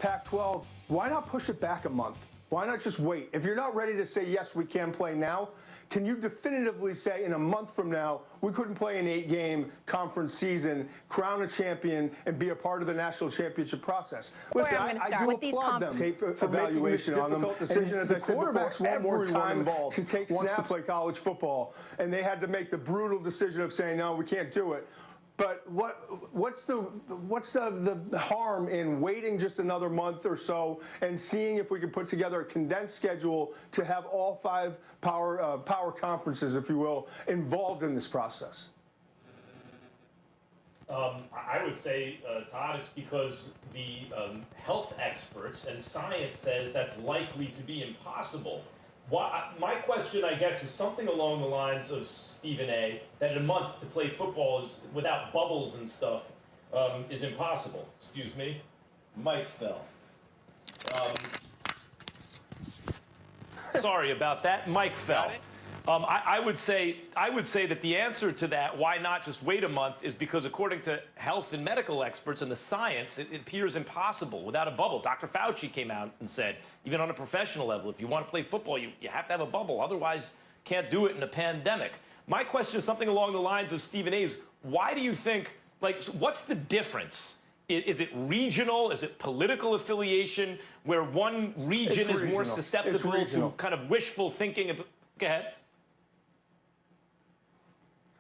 Pac-12, why not push it back a month? Why not just wait? If you're not ready to say, yes, we can play now, can you definitively say in a month from now, we couldn't play an 8-game conference season, crown a champion, and be a part of the national championship process? Listen, I do applaud them for making this difficult decision. As I said before, everyone involved to take snaps to play college football, and they had to make the brutal decision of saying, no, we can't do it. But what's the harm in waiting just another month or so and seeing if we can put together a condensed schedule to have all 5 power conferences, if you will, involved in this process? I would say, Todd, it's because the health experts and science says that's likely to be impossible. My question, I guess, is something along the lines of Stephen A., that in a month to play football is, without bubbles and stuff is impossible. Excuse me. Mic fell. Sorry about that. Mic fell. I would say that the answer to that, why not just wait a month, is because according to health and medical experts and the science, it appears impossible without a bubble. Dr. Fauci came out and said, even on a professional level, if you want to play football, you have to have a bubble. Otherwise, can't do it in a pandemic. My question is something along the lines of Stephen A's. Why do you think, what's the difference? Is it regional? Is it political affiliation where one region is more susceptible to kind of wishful thinking? Go ahead.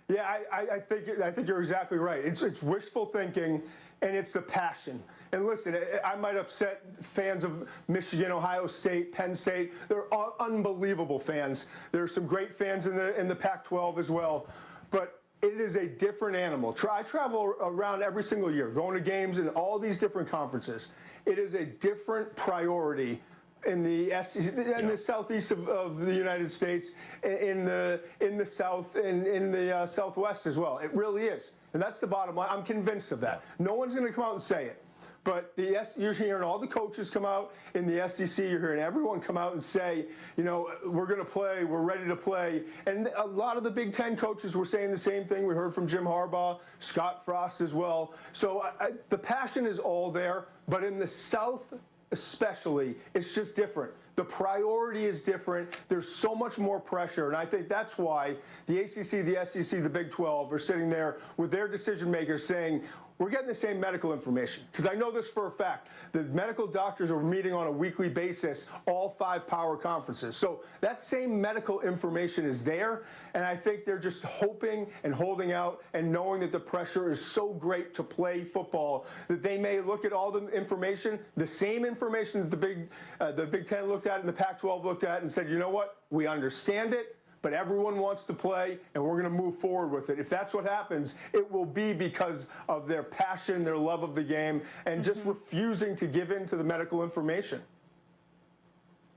Yeah, I think you're exactly right. It's wishful thinking, and it's the passion. And listen, I might upset fans of Michigan, Ohio State, Penn State. They're unbelievable fans. There are some great fans in the Pac-12 as well. But it is a different animal. I travel around every single year, going to games in all these different conferences. It is a different priority in the southeast of the United States, in the south, and in the southwest as well. It really is, and that's the bottom line. I'm convinced of that. No one's going to come out and say it, but you're hearing all the coaches come out in the SEC. You're hearing everyone come out and say, you know, we're going to play, we're ready to play, and a lot of the Big Ten coaches were saying the same thing. We heard from Jim Harbaugh, Scott Frost as well. So the passion is all there, but in the South especially, it's just different. The priority is different. There's so much more pressure, and I think that's why the ACC, the SEC, the Big 12 are sitting there with their decision makers saying, we're getting the same medical information. Because I know this for a fact. The medical doctors are meeting on a weekly basis, all 5 power conferences. So that same medical information is there, and I think they're just hoping and holding out and knowing that the pressure is so great to play football that they may look at all the information, the same information that the Big Ten looked at and the Pac-12 looked at and said, you know what, we understand it, but everyone wants to play, and we're going to move forward with it. If that's what happens, it will be because of their passion, their love of the game, and just refusing to give in to the medical information.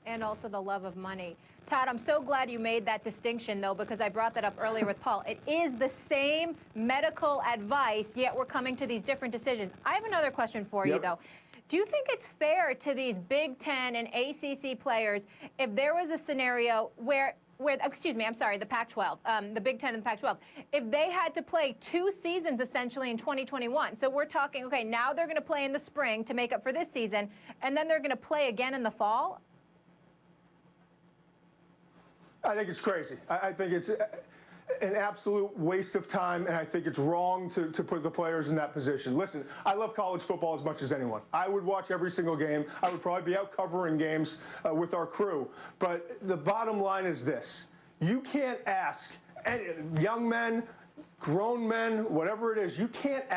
And also the love of money. Todd, I'm so glad you made that distinction, though, because I brought that up earlier with Paul. It is the same medical advice, yet we're coming to these different decisions. I have another question for you, though. Do you think it's fair to these Big Ten and ACC players if there was a scenario where excuse me, I'm sorry, the Pac-12, the Big Ten and the Pac-12, if they had to play 2 seasons essentially in 2021? So we're talking, okay, now they're going to play in the spring to make up for this season, and then they're going to play again in the fall? I think it's crazy. I think it's an absolute waste of time, and I think it's wrong to put the players in that position. Listen, I love college football as much as anyone. I would watch every single game. I would probably be out covering games with our crew. But the bottom line is this. You can't ask young men, grown men, whatever it is, you can't ask